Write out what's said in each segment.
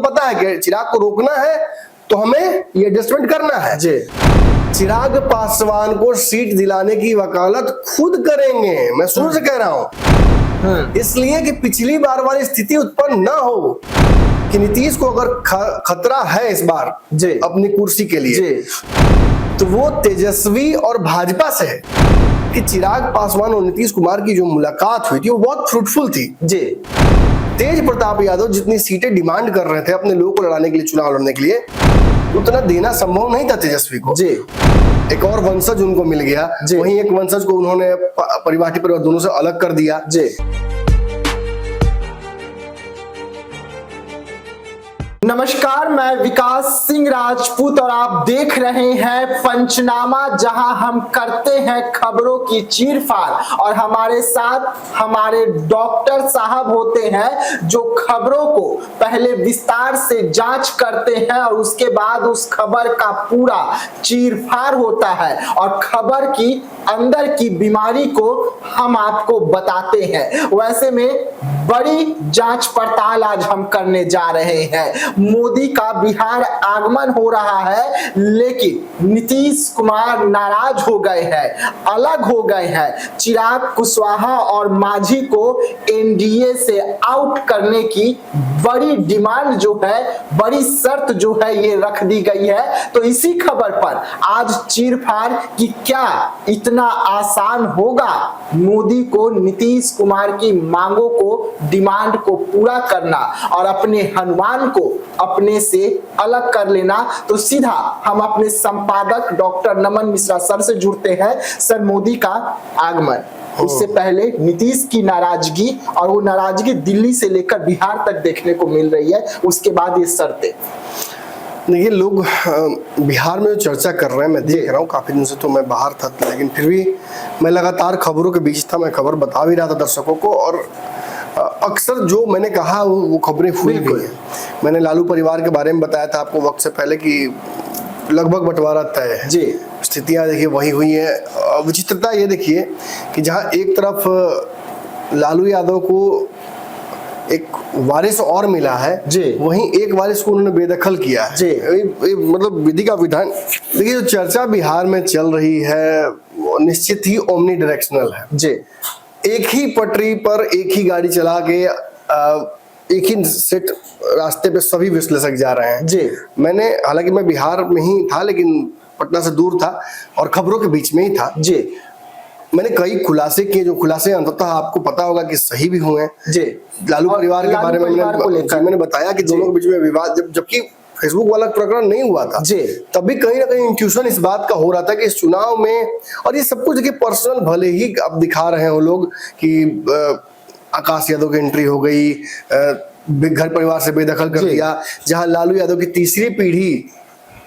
पता है कि चिराग को रोकना है तो हमें ये एडजस्टमेंट करना है जी। चिराग पासवान को सीट दिलाने की वकालत खुद करेंगे, मैं शुरू से कह रहा हूं, इसलिए कि पिछली बार वाली स्थिति उत्पन्न ना हो कि नीतीश को अगर खतरा है इस बार जी अपनी कुर्सी के लिए जी, तो वो तेजस्वी और भाजपा से है कि चिराग पासवान और नीतीश कुमार की जो मुलाकात हुई थी वो बहुत फ्रूटफुल थी जी। तेज प्रताप यादव जितनी सीटें डिमांड कर रहे थे अपने लोगों को लड़ाने के लिए, चुनाव लड़ने के लिए, उतना देना संभव नहीं था तेजस्वी को जी। एक और वंशज उनको मिल गया, वहीं एक वंशज को उन्होंने परिवाटी परिवार दोनों से अलग कर दिया जी। नमस्कार, मैं विकास सिंह राजपूत और आप देख रहे हैं पंचनामा, जहां हम करते हैं खबरों की चीरफाड़ और हमारे साथ हमारे डॉक्टर साहब होते हैं जो खबरों को पहले विस्तार से जांच करते हैं और उसके बाद उस खबर का पूरा चीरफाड़ होता है और खबर की अंदर की बीमारी को हम आपको बताते हैं। वैसे में बड़ी जांच पड़ताल आज हम करने जा रहे हैं। मोदी का बिहार आगमन हो रहा है, लेकिन नीतीश कुमार नाराज हो गए हैं, अलग हो गए हैं। चिराग कुशवाहा और मांझी को एनडीए से आउट करने की बड़ी डिमांड जो है, बड़ी शर्त जो है ये रख दी गई है। तो इसी खबर पर आज चीरफाड़ कि क्या इतना आसान होगा मोदी को नीतीश कुमार की मांगों को, डिमांड को पूरा करना और अपने हनुमान को अपने से अलग कर लेना। तो सीधा हम अपने संपादक डॉक्टर नमन मिश्रा सर से जुड़ते हैं। सर, मोदी का आगमन, उससे पहले नीतीश की नाराजगी, और वो नाराजगी दिल्ली से लेकर बिहार तक देखने को मिल रही है, उसके बाद ये शर्तें। देखिए, लोग बिहार में जो चर्चा कर रहे हैं, मैं देख रहा हूँ, काफी दिन से तो मैं बाहर था, लेकिन फिर भी मैं लगातार खबरों के बीच था, मैं खबर बता भी रहा था दर्शकों को, और अक्सर जो मैंने कहा वो खबरें हुई गई हैं। मैंने लालू परिवार के बारे में बताया था आपको वक्त से पहले कि लगभग बंटवारा तय है जी। स्थितियां देखिए वही हुई है। विचित्रता ये देखिए कि जहां एक तरफ लालू यादव को एक वारिस और मिला है जी, वहीं एक वारिस को उन्होंने बेदखल किया है जी। मतलब विधि का विधान। देखिए, जो चर्चा बिहार में चल रही है निश्चित ही ओमनी डायरेक्शनल है जी। एक ही पटरी पर एक ही गाड़ी चला के एक ही सेट रास्ते पे सभी विश्लेषक जा रहे हैं जी। मैंने, हालांकि मैं बिहार में ही था लेकिन पटना से दूर था और खबरों के बीच में ही था जी। मैंने कई खुलासे किए, जो खुलासे अंततः आपको पता होगा कि सही भी हुए जी। लालू परिवार के बारे में मैंने बताया कि दोनों के बीच में विवाद, जबकि फेसबुक वाला प्रकरण नहीं हुआ था जी, तभी कहीं ना कहीं इंट्यूशन इस बात का हो रहा था कि इस चुनाव में, और ये सब कुछ देखिए पर्सनल भले ही अब दिखा रहे हो लोग कि आकाश यादव की एंट्री हो गई, घर परिवार से बेदखल कर दिया, जहां लालू यादव की तीसरी पीढ़ी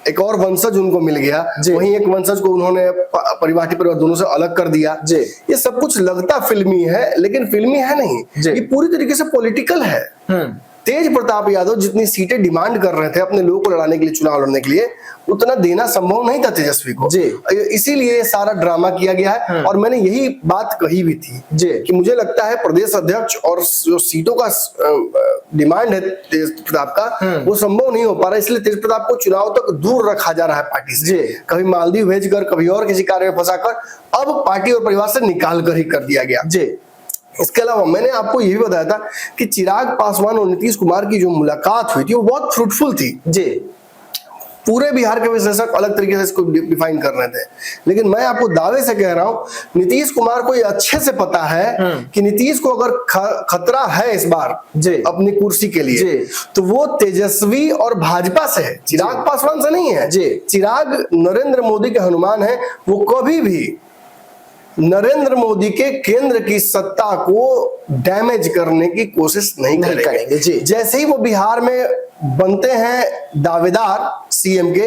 एक और वंशज उनको मिल गया, वहीं एक वंशज को उन्होंने परिवाटी परिवार दोनों से अलग कर दिया जी। ये सब कुछ लगता फिल्मी है, लेकिन फिल्मी है नहीं, ये पूरी तरीके से पॉलिटिकल है। तेज प्रताप यादव जितनी सीटें डिमांड कर रहे थे अपने लोगों को लड़ाने के लिए, चुनाव लड़ने के लिए, उतना देना संभव नहीं था तेजस्वी को जी। इसीलिए ये सारा ड्रामा किया गया है। और मैंने यही बात कही भी थी जी कि मुझे लगता है प्रदेश अध्यक्ष और जो सीटों का डिमांड है तेज प्रताप का, वो संभव नहीं हो पा रहा, इसलिए तेज प्रताप को चुनाव तक दूर रखा जा रहा है पार्टी से। कभी मालदीव भेजकर, कभी और किसी कार्य में फंसाकर, अब पार्टी और परिवार से निकाल कर ही कर दिया गया जी। इसके अलावा मैंने आपको ये भी बताया था कि चिराग पासवान और नीतीश कुमार की जो मुलाकात हुई थी वो बहुत फ्रूटफुल थी जी। पूरे बिहार के विश्लेषक अलग तरीके से इसको डिफाइन कर रहे थे, लेकिन मैं आपको दावे से कह रहा हूं नीतीश कुमार को ये अच्छे से पता है कि नीतीश को अगर खतरा है इस बार जी अपनी कुर्सी के लिए जी, तो वो तेजस्वी और भाजपा से है, चिराग पासवान से नहीं है जी। चिराग नरेंद्र मोदी के हनुमान है, वो कभी भी नरेंद्र मोदी के केंद्र की सत्ता को डैमेज करने की कोशिश नहीं करेंगे जी। जैसे ही वो बिहार में बनते हैं दावेदार सीएम के,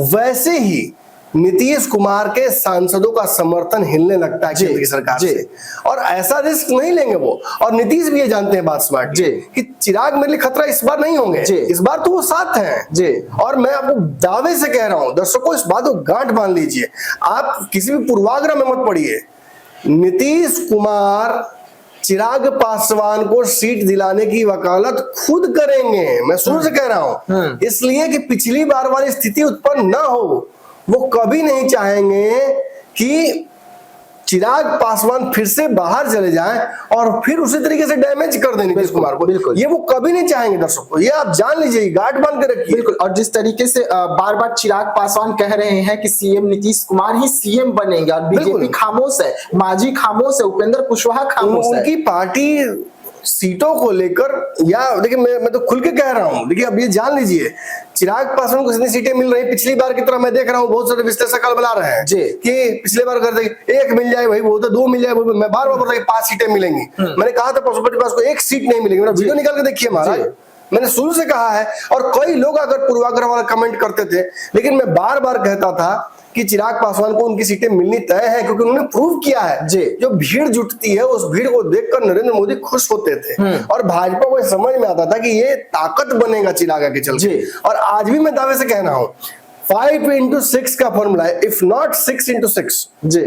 वैसे ही नीतीश कुमार के सांसदों का समर्थन हिलने लगता है केंद्र की सरकार से, और ऐसा रिस्क नहीं लेंगे वो। और नीतीश भी ये जानते हैं बात स्मार्ट जी कि चिराग मेरे लिए खतरा इस बार नहीं होंगे जी। इस बार तो वो साथ हैं जी। और मैं आपको दावे से कह रहा हूं, दर्शकों इस बात को गांठ बांध लीजिए, आप किसी भी पूर्वाग्रह में मत पड़िए। नीतीश कुमार चिराग पासवान को सीट दिलाने की वकालत खुद करेंगे। मैं शुरू से कह रहा हूं, इसलिए कि पिछली बार वाली स्थिति उत्पन्न ना हो। वो कभी नहीं चाहेंगे कि चिराग पासवान फिर से बाहर चले जाएं और फिर उसी तरीके से डैमेज कर दें नीतीश कुमार को। बिल्कुल। ये वो कभी नहीं चाहेंगे दर्शकों, ये आप जान लीजिए, गांठ बांध के रखिए। बिल्कुल। और जिस तरीके से बार बार चिराग पासवान कह रहे हैं कि सीएम नीतीश कुमार ही सीएम बनेंगे और बीजेपी खामोश है, मांझी खामोश है, उपेंद्र कुशवाहा खामोश है। उनकी पार्टी सीटों को लेकर, या देखिए मैं तो खुल के कह रहा हूं, देखिए अब ये जान लीजिए, चिराग पासवान को कितनी सीटें मिल रही है। पिछली बार की तरह मैं देख रहा हूं बहुत सारे विश्लेषक बता रहे हैं जी कि पिछले बार कर देंगे, एक मिल जाए वही बहुत है, 2 मिल जाए वही। मैं बार बार बोल रहा हूं 5 सीटें मिलेंगी। मैंने कहा था पशुपति पास को 1 सीट नहीं मिलेगी। मेरा वीडियो निकाल के देखिए महाराज, मैंने शुरू से कहा है। और कई लोग अगर पूर्वाग्रह वाला कमेंट करते थे, लेकिन मैं बार बार कहता था कि चिराग पासवान को उनकी सीटें मिलनी तय है, क्योंकि उन्होंने प्रूव किया है। जो भीड़ जुटती है उस भीड़ को देखकर नरेंद्र मोदी खुश होते थे और भाजपा को समझ में आता था कि ये ताकत बनेगा चिराग के चलते। और आज भी मैं दावे से कह रहा हूं 5x6 का फॉर्मूला है, if not 6x6। Ji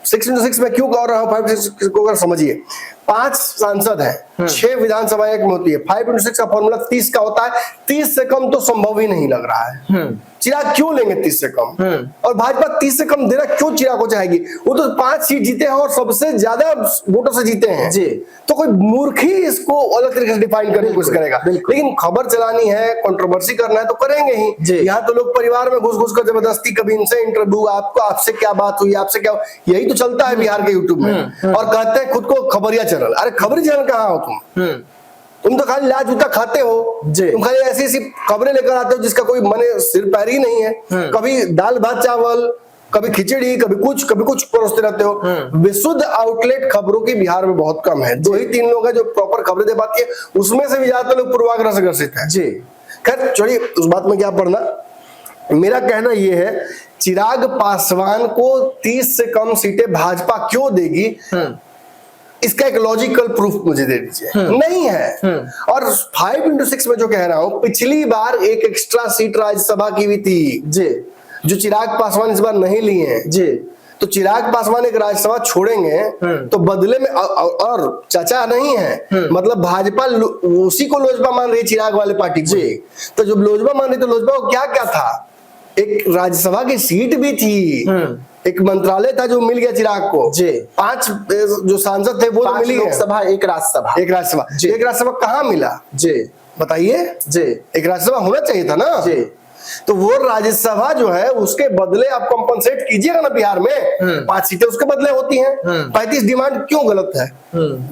6x6 में क्यों कह रहा हूं 5x6 को, अगर समझिए 5 सांसद हैं, 6 विधानसभा एक में होती है। 5x6 का फॉर्मूला 30 का होता है। 30 से कम तो संभव ही नहीं लग रहा है। चिराग क्यों लेंगे 30 से कम? और भाजपा 30 से कम देना क्यों चिराग को चाहेगी? वो तो 5 सीट जीते हैं और सबसे ज्यादा वोटों से जीते हैं जी। तो कोई मूर्ख ही इसको अलग तरीके से डिफाइन करने की कोशिश करेगा। लेकिन खबर चलानी है, कंट्रोवर्सी करना है तो करेंगे ही। यहाँ तो लोग परिवार में घुस घुस कर जबरदस्ती, कभी इनसे इंटरव्यू, आपको आपसे क्या बात हुई, आपसे क्या, यही तो चलता है बिहार के यूट्यूब में। और कहते हैं खुद को खबरिया चैनल। अरे खबरी चैनल कहाँ हो तुम तो खाली लाज जूता खाते हो। तुम खाली ऐसी ऐसी खबरें लेकर आते हो जिसका कोई मने सिर पैर ही नहीं है। कभी दाल भात चावल, कभी खिचड़ी, कभी कुछ परोसते रहते हो। विशुद्ध आउटलेट खबरों की बिहार में बहुत कम है। 2 ही 3 लोग हैं जो प्रॉपर खबरें दे पाती है, उसमें से भी ज्यादातर लोग पूर्वाग्रह से ग्रसित है जी। खैर चलिए उस बात में क्या पढ़ना। मेरा कहना यह है चिराग पासवान को 30 से कम सीटें भाजपा क्यों देगी, इसका एक लॉजिकल प्रूफ मुझे दे दीजिए। नहीं है। और 5x6 में जो कह रहा हूं, पिछली बार एक एक्स्ट्रा सीट राज्यसभा की भी थी जी, जो चिराग पासवान इस बार नहीं लिए हैं जी। तो चिराग पासवान एक राज्यसभा छोड़ेंगे तो बदले में, और चाचा नहीं है, मतलब भाजपा उसी को लोजपा मान रही है, चिराग वाले पार्टी जी। तो जब लोजपा मान रही तो लोजपा को क्या क्या था, एक राज्यसभा की सीट भी थी, एक मंत्रालय था जो मिल गया चिराग को जी। 5 जो सांसद थे वो तो मिली, लोकसभा, एक राज्यसभा कहाँ मिला जी, बताइए जी। एक राज्यसभा होना चाहिए था ना जी। तो वो राज्यसभा जो है उसके बदले आप कंपनसेट कीजिएगा ना। बिहार में 5 सीटें उसके बदले होती हैं। 35 डिमांड क्यों गलत है?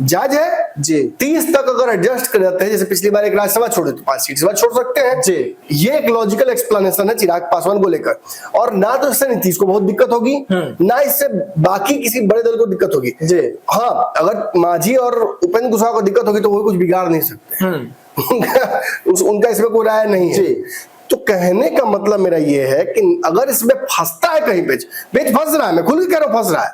जायज है जी। 30 तक अगर एडजस्ट कर जाते हैं, जैसे पिछली बार एक राज्यसभा छोड़े तो 5 सीट से बाद छोड़ सकते हैं जी। ये एक लॉजिकल एक्सप्लेनेशन है चिराग पासवान को लेकर। और ना तो इससे नीतीश को बहुत दिक्कत होगी, ना इससे बाकी किसी बड़े दल को दिक्कत होगी जी। हाँ, अगर मांझी और उपेंद्र कुशवाहा को दिक्कत होगी तो वो कुछ बिगाड़ नहीं सकते। उनका इसमें कोई राय नहीं है। तो कहने का मतलब मेरा ये है कि अगर इसमें फंसता है कहीं पेच फंस रहा है, मैं खुल के कह रहा हूं फंस रहा है,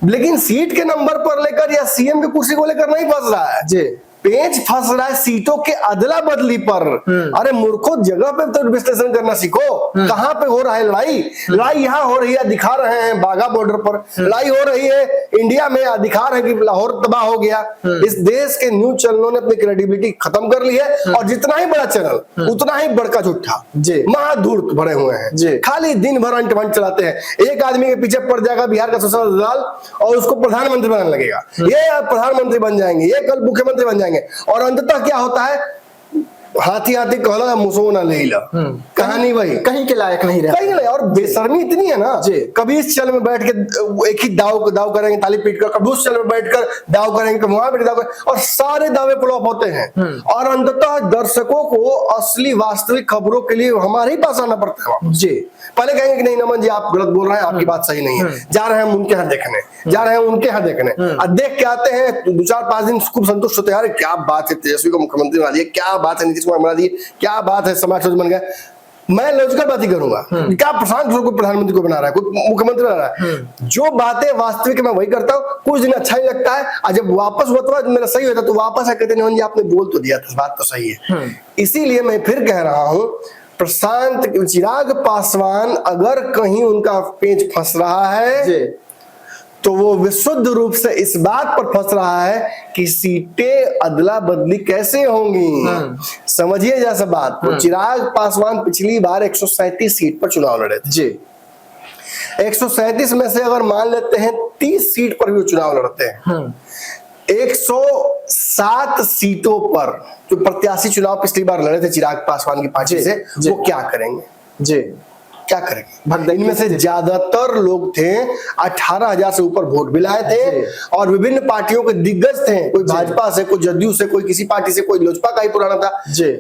लेकिन सीट के नंबर पर लेकर या सीएम की कुर्सी को लेकर नहीं फंस रहा है जी। पेच फंस रहा है सीटों के अदला बदली पर। अरे मूर्खों, जगह पे तो विश्लेषण करना सीखो। कहां पे हो रहा है लड़ाई? लड़ाई यहाँ हो रही है, दिखा रहे हैं बाघा बॉर्डर पर लड़ाई हो रही है, इंडिया में दिखा रहे हैं कि लाहौर तबाह हो गया। इस देश के न्यूज चैनलों ने अपनी क्रेडिबिलिटी खत्म कर ली है, और जितना ही बड़ा चैनल उतना ही बड़का झूठा, महाधूर्त भरे हुए हैं। खाली दिन भर अंट चलाते हैं। एक आदमी के पीछे पड़ जाएगा बिहार का सोशल दलाल और उसको प्रधानमंत्री बनाने लगेगा, ये प्रधानमंत्री बन जाएंगे, ये कल मुख्यमंत्री बन जाएंगे। और अंततः क्या होता है, हाथी हाथी कहला मुसो ना ले ला, कहानी वही, कहीं के लायक नहीं रहता, कहीं नहीं। और बेशर्मी इतनी है ना, कभी इस चल में बैठ के एक ही दाव करेंगे ताली पीट कर, कभी उस चल में बैठकर दाव करेंगे, कभी वहां बैठ दाव करेंगे, और सारे दावे फ्लॉप होते हैं। और अंततः दर्शकों को असली वास्तविक खबरों के लिए हमारे ही पास आना पड़ता है जी। पहले कहेंगे कि नहीं नमन जी आप गलत बोल रहे हैं, आपकी बात सही नहीं है, जा रहे हैं हम उनके यहाँ देखने, जा रहे हैं उनके यहाँ देखने, और देख के आते हैं 2-4-5 दिन खूब संतुष्ट होते हैं, यार क्या बात है, तेजस्वी को मुख्यमंत्री बना दिया, क्या बात है, नीतीश कुमार बना दिए, क्या बात है, समाज बन गया। मैं लॉजिकल बात ही करूंगा, क्या प्रशांत किशोर को प्रधानमंत्री को बना रहा है, कोई मुख्यमंत्री बना रहा है। जो बातें वास्तविक मैं वही करता हूँ, कुछ दिन अच्छा ही लगता है, और जब वापस होता है मेरा सही होता तो वापस कहते नहीं जी आपने बोल तो दिया था, बात तो सही है। इसीलिए मैं फिर कह रहा हूं, प्रशांत चिराग पासवान अगर कहीं उनका पेच फंस रहा है तो वो विशुद्ध रूप से इस बात पर फंस रहा है कि सीटें अदला बदली कैसे होंगी। समझिए जैसा बात, तो चिराग पासवान पिछली बार 137 सीट पर चुनाव लड़े थे जी। 137 में से अगर मान लेते हैं 30 सीट पर भी चुनाव लड़ते हैं, 107 सीटों पर जो प्रत्याशी चुनाव पिछली बार लड़े थे चिराग पासवान की पार्टी से, वो क्या करेंगे जी, क्या करेंगे? इनमें से ज्यादातर लोग थे 18,000 से ऊपर वोट भी लाए थे और विभिन्न पार्टियों के दिग्गज थे, कोई भाजपा से, कोई जदयू से, कोई किसी पार्टी से, कोई लोजपा का ही पुराना था।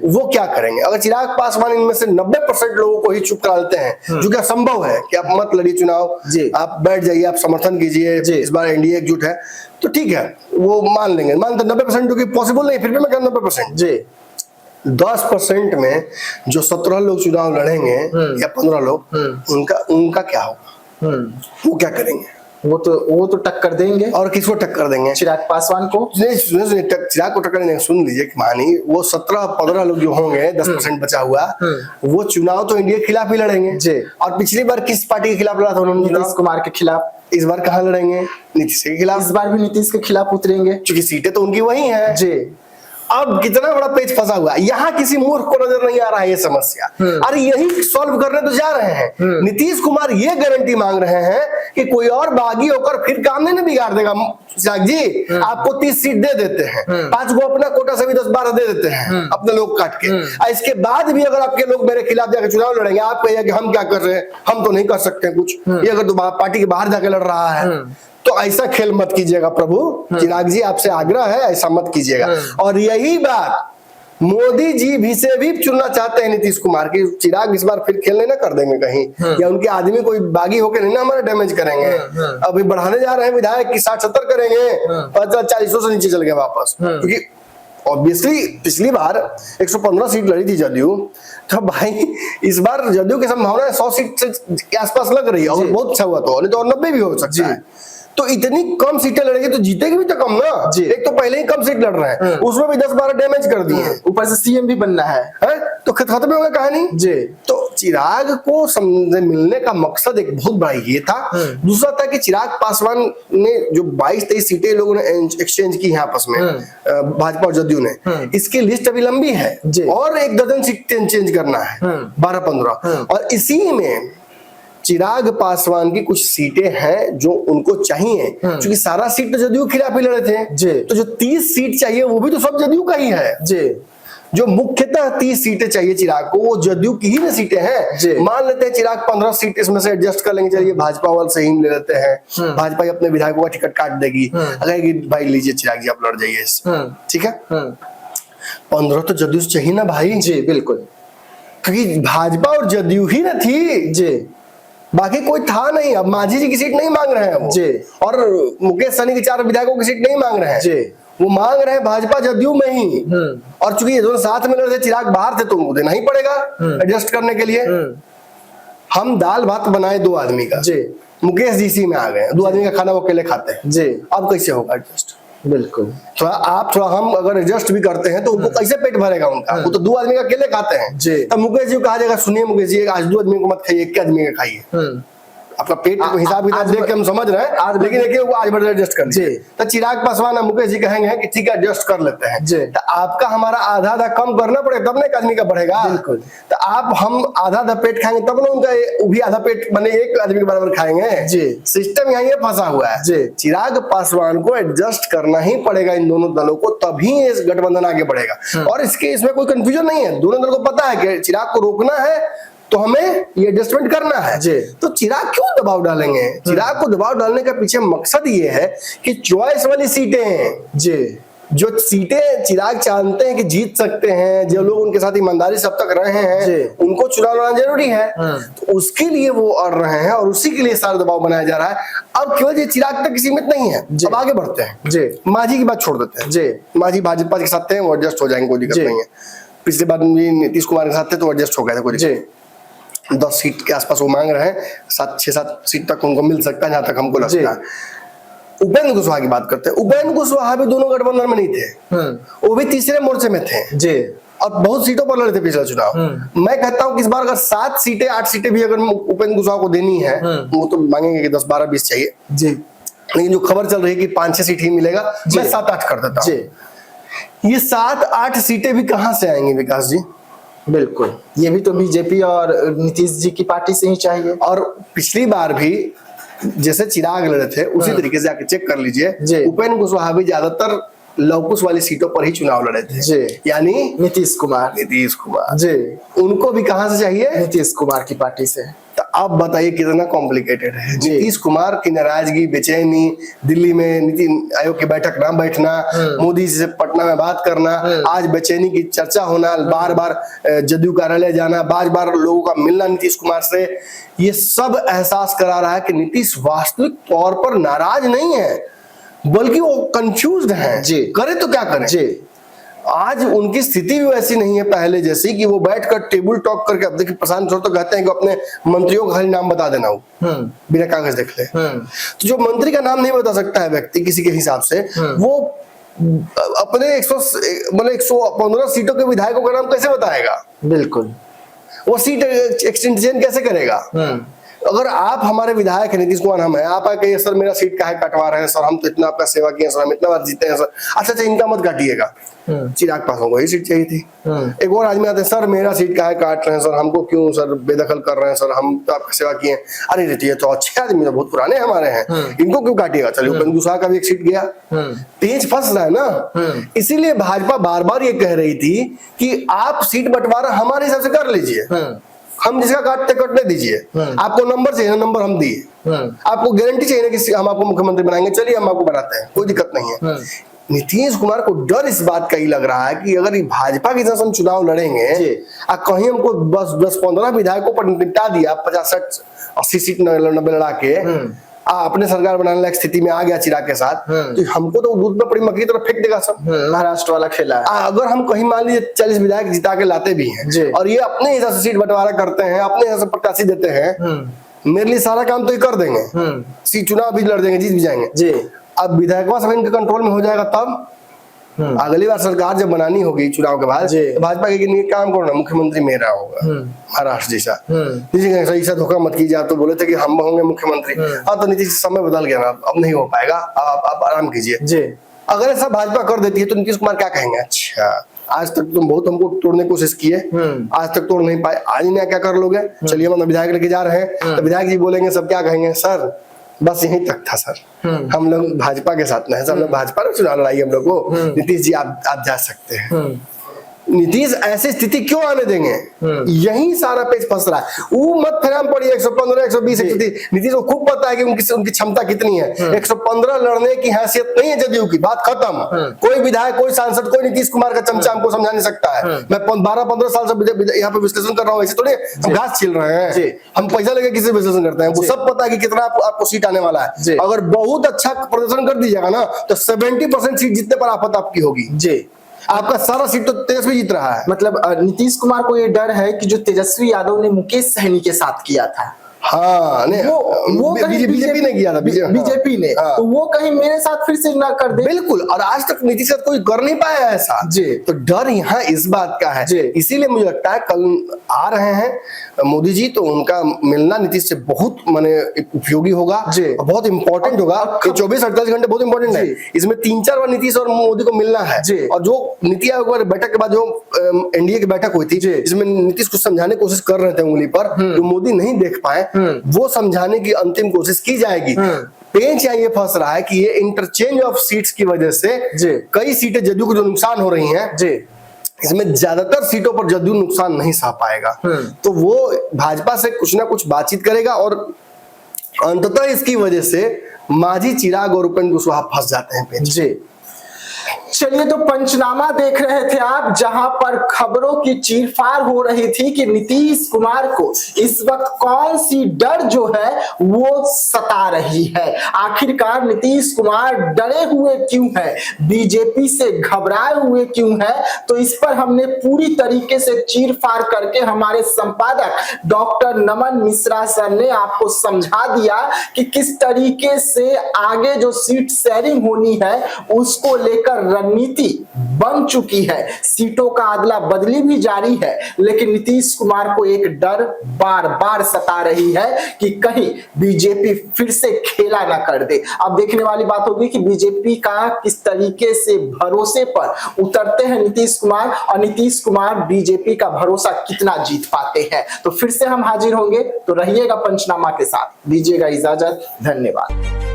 वो क्या करेंगे? अगर चिराग पासवान इनमें से 90% लोगों को ही चुप करा लेते हैं, जो कि असंभव है कि आप मत लड़िए चुनाव, आप बैठ जाइए, आप समर्थन कीजिए, इस बार एनडीए एकजुट है, तो ठीक है, वो मान लेंगे। मान 90% जो कि पॉसिबल नहीं, फिर भी मैं कहता 90% जी। 10% में जो 17 लोग चुनाव लड़ेंगे या 15 लोग, उनका क्या होगा? वो क्या करेंगे? वो तो टक्कर देंगे। और किसको टक्कर देंगे? चिराग पासवान को। चिराग को टक्कर देंगे। सुन लीजिए कि मानी वो 17-15 लोग जो होंगे, 10% बचा हुआ, वो चुनाव तो इंडिया के खिलाफ ही लड़ेंगे जी। और पिछली बार किस पार्टी के खिलाफ लड़ा था उन्होंने? नीतीश कुमार के खिलाफ। इस बार कहाँ लड़ेंगे? नीतीश के खिलाफ। इस बार भी नीतीश के खिलाफ उतरेंगे, क्योंकि सीटें तो उनकी वही है जी। अब कितना बड़ा पेच फंसा हुआ है, यहाँ किसी मूर्ख को नजर नहीं आ रहा है ये समस्या। अरे यही सॉल्व करने तो जा रहे हैं। नीतीश कुमार ये गारंटी मांग रहे हैं कि कोई और बागी होकर फिर काम नहीं बिगाड़ देगा। चिराग जी, आपको 30 सीट दे देते हैं, 5 को अपना कोटा से भी 10-12 दे देते हैं अपने लोग काट के। इसके बाद भी अगर आपके लोग मेरे खिलाफ जाकर चुनाव लड़ेंगे, आप कहिए कि हम क्या कर रहे हैं, हम तो नहीं कर सकते कुछ, ये अगर पार्टी के बाहर जाके लड़ रहा है, तो ऐसा खेल मत कीजिएगा प्रभु। चिराग जी, आपसे आग्रह है, ऐसा मत कीजिएगा। और यही बात मोदी जी भी से भी चुनना चाहते हैं नीतीश कुमार की। चिराग इस बार फिर खेलने ना कर देंगे कहीं, या उनके आदमी कोई बागी होकर नहीं ना हमारा डैमेज करेंगे। अभी बढ़ाने जा रहे हैं विधायक की 60-70 करेंगे, 40 से नीचे चल गए वापस। क्योंकि ऑब्वियसली पिछली बार 115 सीट लड़ी थी जदयू, तो भाई इस बार जदयू की संभावना 100 सीट के आसपास लग रही है, और बहुत अच्छा हुआ तो, नहीं तो 90 भी हो सकता है। तो इतनी कम सीटें लड़ेंगे तो जीतेगी भी तो कम ना। एक तो पहले ही कम सीट लड़ रहे हैं, उसमें भी 10-12 डैमेज कर दिए, ऊपर से सीएम भी बनना है, तो खत्म हो गया कहानी जी। तो चिराग को मिलने का मकसद एक बहुत बड़ा ये था। दूसरा था कि चिराग पासवान ने जो 22-23 सीटें लोगों ने एक्सचेंज की है आपस में, भाजपा और जदयू ने, इसकी लिस्ट अभी लंबी है और 1 दर्जन सीटें चेंज करना है, 12-15। और इसी में चिराग पासवान की कुछ सीटें हैं जो उनको चाहिए, क्योंकि सारा सीट तो जदयू के खिलाफ ही लड़े थे, तो जो 30 सीट चाहिए वो भी तो सब जदयू का ही है जी। जो मुख्यतः 30 सीटें चाहिए चिराग को, वो जदयू की ही ना सीटें हैं। मान लेते हैं चिराग 15 सीट इसमें से एडजस्ट कर लेंगे, चलिए भाजपा वाले से ही ले लेते हैं, भाजपा ही अपने विधायकों का टिकट काट देगी, कहेगी भाई लीजिए चिराग जी आप लड़ जाइए, ठीक है। 15 तो जदयू से चाहिए ना भाई जी, बिल्कुल, क्योंकि भाजपा और जदयू ही ना थी जी, बाकी कोई था नहीं। अब मांझी जी की सीट नहीं मांग रहे हैं वो जी, और मुकेश सहनी के 4 विधायकों की सीट नहीं मांग रहे हैं जी, वो मांग रहे हैं भाजपा जदयू में ही। और चूंकि ये दोनों साथ में लड़ रहे, चिराग बाहर थे, तो उनको देना ही पड़ेगा एडजस्ट करने के लिए। हम दाल भात बनाए 2 आदमी का जी, मुकेश जी सी में आ गए, 2 आदमी का खाना वो अकेले खाते हैं जी, अब कैसे होगा एडजस्ट? बिल्कुल, थोड़ा हम अगर एडजस्ट भी करते हैं तो उनको कैसे पेट भरेगा उनका? वो तो 2 आदमी का अकेले खाते हैं जी। तब मुकेश जी को कहा जाएगा सुनिए मुकेश जी, आज 2 आदमी को मत खाइए, 1 आदमी का खाइए, अपना पेट हिसाब किताब देख के हम समझ रहे हैं, लेकिन देखिए वो आज बढ़ एडजस्ट कर लीजिए। तो चिराग पासवान और मुकेश जी कहेंगे कि ठीक है एडजस्ट कर लेते हैं, तो आपका हमारा आधा कम करना पड़ेगा, तब ना 1 आदमी का बढ़ेगा। बिल्कुल, तो आप हम आधा पेट खाएंगे तब ना उनका वो भी आधा पेट बने 1 आदमी के बराबर खाएंगे जी। सिस्टम यहाँ ये फंसा हुआ है जी। चिराग पासवान को एडजस्ट करना ही पड़ेगा इन दोनों दलों को, तभी इस गठबंधन आगे बढ़ेगा। और इसमें कोई कंफ्यूजन नहीं है, दोनों दलों को पता है कि चिराग को रोकना है तो हमें ये एडजस्टमेंट करना है जी। तो चिराग क्यों दबाव डालेंगे? चिराग को दबाव डालने का पीछे मकसद ये है कि चॉइस वाली सीटें जी, जो सीटें चिराग जानते हैं कि जीत सकते हैं, जो लोग उनके साथ ईमानदारी से अब तक रहे हैं, उनको चुनाव लड़ना जरूरी है, तो उसके लिए वो अड़ रहे हैं और उसी के लिए सारा दबाव बनाया जा रहा है। अब केवल ये चिराग तक सीमित नहीं है, अब आगे बढ़ते हैं जी। मांझी की बात छोड़ देते हैं जी, मांझी भाजपा के साथ थे, वो एडजस्ट हो जाएंगे, कोई दिक्कत नहीं है। पिछले बार नीतीश कुमार के साथ थे तो एडजस्ट हो गए थे, कोई दिक्कत। 10 सीट के आसपास वो मांग रहे हैं, 6-7 सीट तक उनको मिल सकता है जहां तक हमको लगता है। उपेंद्र कुशवाहा की बात करते हैं, उपेंद्र कुशवाहा भी दोनों गठबंधन में नहीं थे, वो भी तीसरे मोर्चे में थे जी, और बहुत सीटों पर लड़े थे पिछला चुनाव। मैं कहता हूं कि इस बार अगर 7 सीटें 8 सीटें भी अगर उपेंद्र कुशवाहा को देनी है, वो तो मांगेंगे कि 10-12-20 चाहिए जी, लेकिन जो खबर चल रही है कि 5-6 सीट ही मिलेगा, मैं 7-8 कर देता हूँ। ये 7-8 सीटें भी कहां से आएंगी विकास जी? बिल्कुल, ये भी तो बीजेपी और नीतीश जी की पार्टी से ही चाहिए। और पिछली बार भी जैसे चिराग लड़े थे उसी तरीके से आके चेक कर लीजिए, उपेंद्र कुशवाहा भी ज्यादातर लवकुश वाली सीटों पर ही चुनाव लड़े थे, यानी नीतीश कुमार जी, उनको भी कहां से चाहिए? नीतीश कुमार की पार्टी से। तो अब बताइए कितना कॉम्प्लिकेटेड है। नीतीश कुमार की नाराजगी, बेचैनी, दिल्ली में नीति आयोग की बैठक ना बैठना, मोदी जी से पटना में बात करना, आज बेचैनी की चर्चा होना, बार बार जदयू कार्यालय जाना, बार बार लोगों का मिलना नीतीश कुमार से, ये सब एहसास करा रहा है कि नीतीश वास्तविक तौर पर नाराज नहीं है, बल्कि वो कंफ्यूज्ड हैं। करे तो क्या करें? आज उनकी स्थिति भी वैसी नहीं है पहले जैसी कि वो बैठकर टेबल टॉक करके, अब देखिए प्रशांत किशोर तो कहते हैं कि अपने मंत्रियों का खाली नाम बता देना, वो बिना कागज देख ले। तो जो मंत्री का नाम नहीं बता सकता है व्यक्ति किसी के हिसाब से, वो अपने 115 सीटों के विधायकों का नाम कैसे बताएगा? बिल्कुल, वो सीट एक्सटेंशन कैसे करेगा? अगर आप हमारे विधायक है, नीतीश कुमार हम है, आप कहिए सर मेरा सीट काहे कटवा रहे हैं सर, हम तो इतना आपका सेवा किए सर, हम इतना बार जीते हैं सर, अच्छा इनका मत काटिएगा। चिराग पासवान को ही सीट चाहिए थी। एक और आदमी आते हैं, सर मेरा सीट काहे काट रहे हैं सर, हमको क्यों सर बेदखल कर रहे हैं सर, हम तो आपकी सेवा किए। अरे ये तो अच्छे आदमी है, बहुत पुराने हमारे हैं, इनको क्यों काटिएगा? चलिए उपेंद्र कुशवाहा का भी एक सीट गया। पेच फंस रहा है ना, इसीलिए भाजपा बार बार ये कह रही थी कि आप सीट बंटवारा हमारे हिसाब से कर लीजिए, हम जिसका काटते कटने दीजिए, आपको नंबर चाहिए ना, नंबर हम दिए, आपको गारंटी चाहिए ना कि हम आपको मुख्यमंत्री बनाएंगे, चलिए हम आपको बनाते हैं, कोई दिक्कत नहीं है। नीतीश कुमार को डर इस बात का ही लग रहा है कि अगर भाजपा की तरफ से हम चुनाव लड़ेंगे और कहीं हमको बस 10-15 विधायकों पर निपटा दिया, 50-60-80 सीट 90 लड़ा के अपने सरकार बनाने लायक स्थिति में आ गया चिराग के साथ, तो हमको तो दूध में पड़ी मक्खी की तरफ फेंक देगा सब। महाराष्ट्र वाला खेला है। अगर हम कहीं मान लीजिए 40 विधायक जिता के लाते भी हैं और ये अपने हिसाब से सीट बंटवारा करते हैं, अपने हिसाब से प्रत्याशी देते हैं, मेरे लिए सारा काम तो ये कर देंगे, सीट चुनाव भी लड़ देंगे, जीत भी जाएंगे। अब विधायक सब इनके कंट्रोल में हो जाएगा, तब अगली बार सरकार जब बनानी होगी चुनाव के बाद, तो भाजपा के काम करो ना, मुख्यमंत्री मेरा होगा महाराष्ट्र जैसा। नीतीश धोखा मत कीजिए, आप तो बोले थे कि हम होंगे मुख्यमंत्री, तो नीतीश समय बदल गया ना, अब नहीं हो पाएगा, आप आराम कीजिए। अगर ऐसा भाजपा कर देती है तो नीतीश कुमार क्या कहेंगे? अच्छा आज तक तुम बहुत हमको तोड़ने की कोशिश की है, आज तक तोड़ नहीं पाए, आज नया क्या कर लोगे? चलिए हम विधायक लेके जा रहे हैं, तो विधायक जी बोलेंगे, सब क्या कहेंगे? सर बस यहीं तक था सर, हम लोग भाजपा के साथ में है, हम लोग भाजपा ने चुनाव लड़ाई हम लोग को, नीतीश जी आप जा सकते हैं। नीतीश ऐसी स्थिति क्यों आने देंगे? यही सारा पेच फंस रहा है। वो मत फैराम पड़ी 115, 120, 130, नीतीश को खूब पता है कि उनकी क्षमता कितनी है। 115 लड़ने की हैसियत नहीं है जदयू की, बात खत्म। कोई विधायक, कोई सांसद, कोई नीतीश कुमार का चमचा हमको समझा नहीं सकता है। मैं 12-15 साल से यहाँ पे विश्लेषण कर रहा हूँ, ऐसे थोड़े हम घास छील रहे हैं, हम पैसा लेके किसी विश्लेषण करते हैं। वो सब पता है कि कितना आपको सीट आने वाला है। अगर बहुत अच्छा प्रदर्शन कर दीजिएगा ना, तो 70% सीट जीतने पर आफत आपकी होगी। आपका सारा सीट तो तेजस्वी जीत रहा है। मतलब नीतीश कुमार को ये डर है कि जो तेजस्वी यादव ने मुकेश सहनी के साथ किया था, हाँ नहीं, वो बीजेपी ने किया था, बीजेपी ने, तो वो कहीं मेरे साथ फिर से ना कर दे। बिल्कुल, और आज तक नीतीश साथ कोई कर नहीं पाया ऐसा। तो डर यहाँ इस बात का है, इसीलिए मुझे लगता है कल आ रहे हैं मोदी जी, तो उनका मिलना नीतीश से बहुत माने उपयोगी होगा, बहुत इंपॉर्टेंट होगा। 24-48 घंटे बहुत इंपॉर्टेंट है, इसमें 3-4 बार नीतीश और मोदी को मिलना है। और जो नीति आयोग बैठक के बाद जो एनडीए की बैठक हुई थी, जिसमें नीतीश कुछ समझाने की कोशिश कर रहे थे उंगली पर, जो मोदी नहीं देख पाए, वो समझाने की अंतिम कोशिश की जाएगी। पेंच यहाँ ये फंस रहा है कि ये इंटरचेंज ऑफ सीट्स की वजह से कई सीटें जदयू को जो नुकसान हो रही हैं, इसमें ज्यादातर सीटों पर जदयू नुकसान नहीं सह पाएगा, तो वो भाजपा से कुछ ना कुछ बातचीत करेगा और अंततः इसकी वजह से मांझी, चिराग और उपेंद्र कुशवाहा फंस जाते हैं पेंच। चलिए, तो पंचनामा देख रहे थे आप, जहां पर खबरों की चीरफाड़ हो रही थी कि नीतीश कुमार को इस वक्त कौन सी डर जो है वो सता रही है। आखिरकार नीतीश कुमार डरे हुए क्यों है, बीजेपी से घबराए हुए क्यों है? तो इस पर हमने पूरी तरीके से चीरफाड़ करके हमारे संपादक डॉक्टर नमन मिश्रा सर ने आपको समझा दिया कि किस तरीके से आगे जो सीट शेयरिंग होनी है उसको लेकर रणनीति बन चुकी है। सीटों का अदला बदली भी जारी है, लेकिन नीतीश कुमार को एक डर बार बार सता रही है कि कहीं बीजेपी फिर से खेला ना कर दे। अब देखने वाली बात होगी कि बीजेपी का किस तरीके से भरोसे पर उतरते हैं नीतीश कुमार, और नीतीश कुमार बीजेपी का भरोसा कितना जीत पाते हैं। तो फिर से हम हाजिर होंगे, तो रहिएगा पंचनामा के साथ। दीजिएगा इजाजत, धन्यवाद।